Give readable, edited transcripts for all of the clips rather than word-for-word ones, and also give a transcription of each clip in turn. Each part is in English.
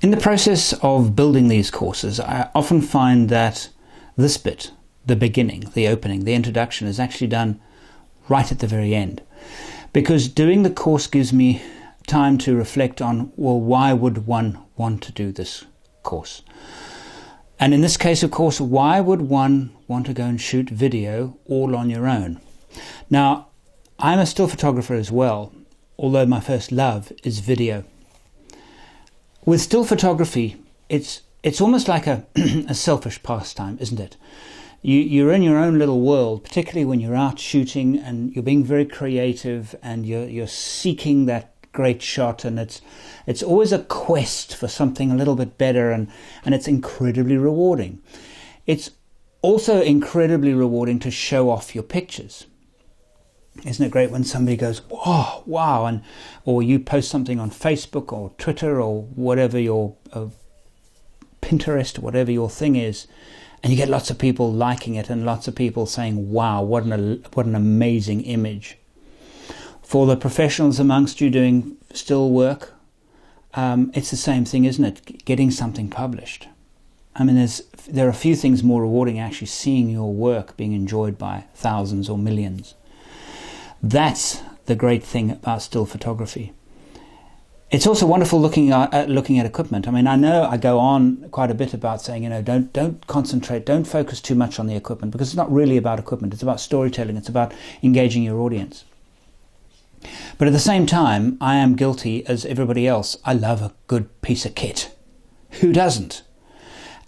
In the process of building these courses, I often find that this bit, the beginning, the opening, the introduction, is actually done right at the very end. Because doing the course gives me time to reflect on, well, why would one want to do this course? And in this case, of course, why would one want to go and shoot video all on your own? Now, I'm a still photographer as well, although my first love is video. With still photography, it's almost like a selfish pastime, isn't it? You're in your own little world, particularly when you're out shooting and you're being very creative and you're seeking that great shot, and it's always a quest for something a little bit better, and it's incredibly rewarding. It's also incredibly rewarding to show off your pictures. Isn't it great when somebody goes, "Oh, wow," or you post something on Facebook or Twitter or whatever your Pinterest, whatever your thing is, and you get lots of people liking it and lots of people saying, "Wow, what an amazing image." For the professionals amongst you doing still work, it's the same thing, isn't it? Getting something published. I mean, there are a few things more rewarding actually seeing your work being enjoyed by thousands or millions. That's the great thing about still photography. It's also wonderful looking at equipment. I mean, I know I go on quite a bit about saying, don't concentrate, don't focus too much on the equipment, because it's not really about equipment. It's about storytelling. It's about engaging your audience. But at the same time, I am guilty as everybody else. I love a good piece of kit. Who doesn't?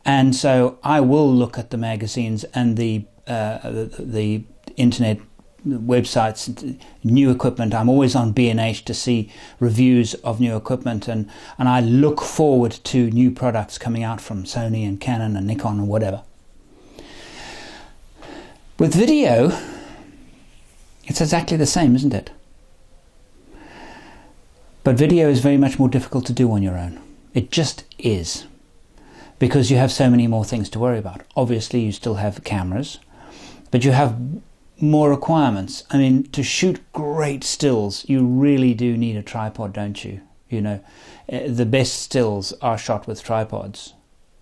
And so I will look at the magazines and the internet websites, new equipment. I'm always on B&H to see reviews of new equipment, and I look forward to new products coming out from Sony and Canon and Nikon and whatever. With video, it's exactly the same, isn't it? But video is very much more difficult to do on your own. It just is, because you have so many more things to worry about. Obviously, you still have cameras, but you have more requirements. I mean, to shoot great stills, you really do need a tripod, don't you? The best stills are shot with tripods.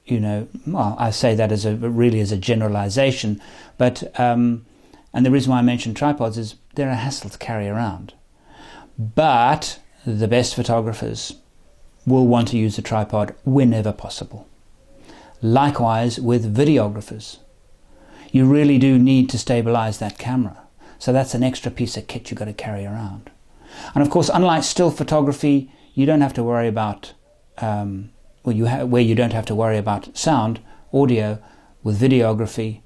Well, I say that as a generalization, but and the reason why I mention tripods is they're a hassle to carry around. But the best photographers will want to use a tripod whenever possible. Likewise with videographers. You really do need to stabilize that camera. So that's an extra piece of kit you've got to carry around. And of course, unlike still photography, you don't have to worry about, where you don't have to worry about sound, audio. With videography,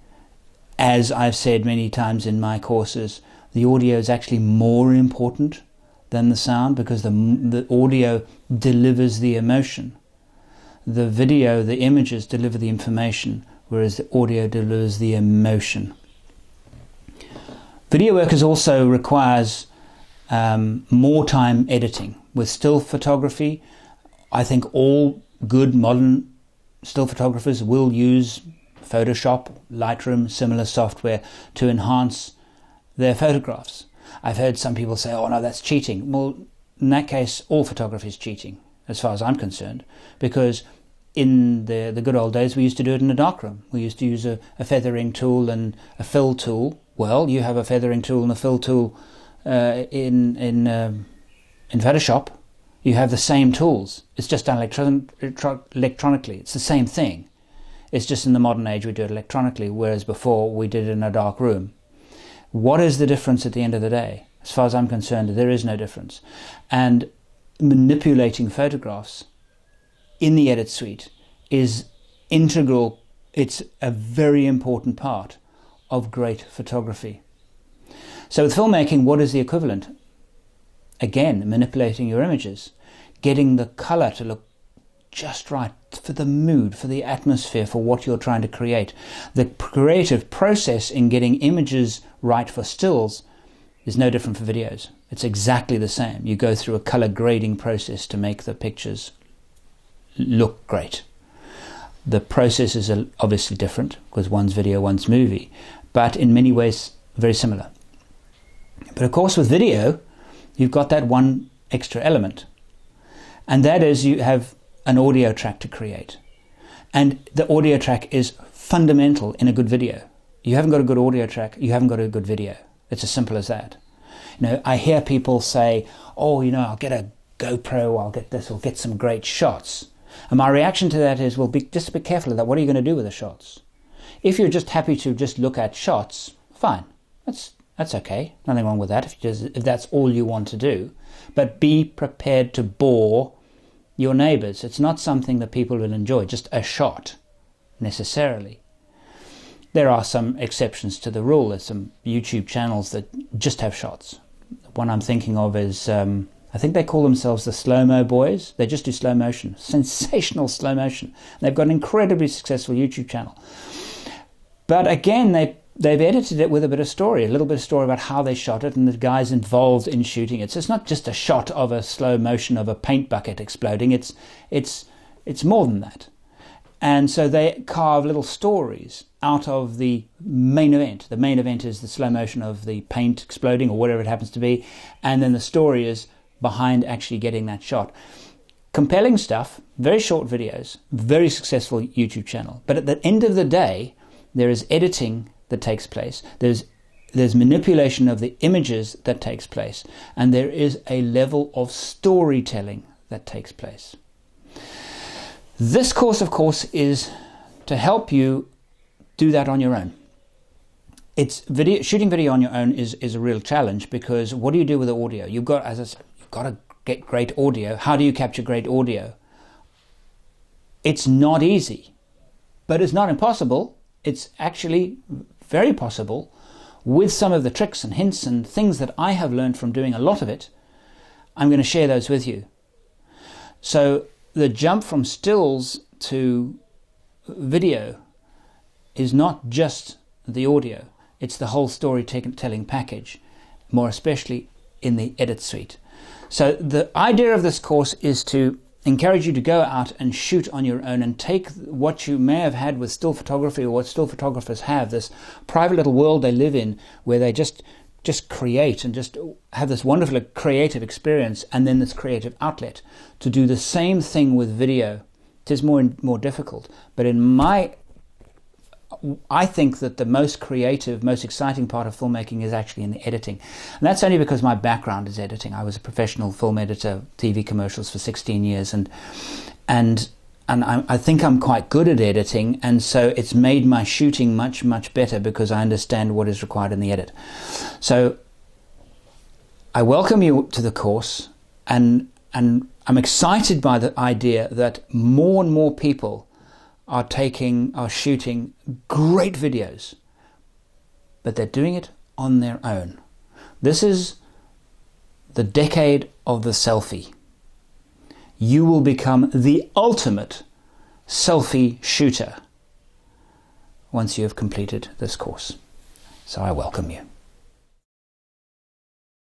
as I've said many times in my courses, the audio is actually more important than the sound, because the audio delivers the emotion. The video, the images deliver the information, whereas the audio delivers the emotion. Video work also requires more time editing. With still photography, I think all good modern still photographers will use Photoshop, Lightroom, similar software to enhance their photographs. I've heard some people say, "Oh no, that's cheating." Well, in that case, all photography is cheating, as far as I'm concerned, because in the good old days, we used to do it in a darkroom. We used to use a feathering tool and a fill tool. Well, you have a feathering tool and a fill tool in Photoshop. You have the same tools. It's just done electronically. It's the same thing. It's just in the modern age we do it electronically, whereas before we did it in a dark room. What is the difference at the end of the day? As far as I'm concerned, there is no difference. And manipulating photographs in the edit suite is integral. It's a very important part of great photography. So with filmmaking, what is the equivalent? Again, manipulating your images, getting the color to look just right for the mood, for the atmosphere, for what you're trying to create. The creative process in getting images right for stills is no different for videos. It's exactly the same. You go through a color grading process to make the pictures look great. The processes are obviously different, because one's video, one's movie, but in many ways very similar. But of course with video, you've got that one extra element, and that is you have an audio track to create. And the audio track is fundamental in a good video. You haven't got a good audio track, you haven't got a good video. It's as simple as that. You know, I hear people say, oh, you know, I'll get a GoPro, I'll get this, I'll get some great shots. And my reaction to that is, well, just be careful of that. What are you going to do with the shots? If you're just happy to just look at shots, fine. That's okay. Nothing wrong with that if that's all you want to do. But be prepared to bore your neighbors. It's not something that people will enjoy, just a shot, necessarily. There are some exceptions to the rule. There's some YouTube channels that just have shots. One I'm thinking of is, I think they call themselves the Slow-Mo Boys. They just do slow motion, sensational slow motion. They've got an incredibly successful YouTube channel. But again, they've edited it with a bit of story, a little bit of story about how they shot it and the guys involved in shooting it. So it's not just a shot of a slow motion of a paint bucket exploding. It's more than that. And so they carve little stories out of the main event. The main event is the slow motion of the paint exploding or whatever it happens to be. And then the story is behind actually getting that shot. Compelling stuff, very short videos, very successful YouTube channel. But at the end of the day, there is editing that takes place. There's manipulation of the images that takes place. And there is a level of storytelling that takes place. This course, of course, is to help you do that on your own. Shooting video on your own is a real challenge, because what do you do with the audio? You've got to get great audio. How do you capture great audio? It's not easy, but it's not impossible. It's actually very possible with some of the tricks and hints and things that I have learned from doing a lot of it. I'm going to share those with you. So the jump from stills to video is not just the audio, it's the whole storytelling package, more especially in the edit suite. So the idea of this course is to encourage you to go out and shoot on your own and take what you may have had with still photography, or what still photographers have, this private little world they live in where they just create and just have this wonderful creative experience, and then this creative outlet to do the same thing with video. It is more difficult, but I think that the most creative, most exciting part of filmmaking is actually in the editing. And that's only because my background is editing. I was a professional film editor, TV commercials for 16 years, and I think I'm quite good at editing, and so it's made my shooting much, much better because I understand what is required in the edit. So I welcome you to the course, and I'm excited by the idea that more and more people are shooting great videos, but they're doing it on their own. This is the decade of the selfie. You will become the ultimate selfie shooter once you have completed this course. So I welcome you.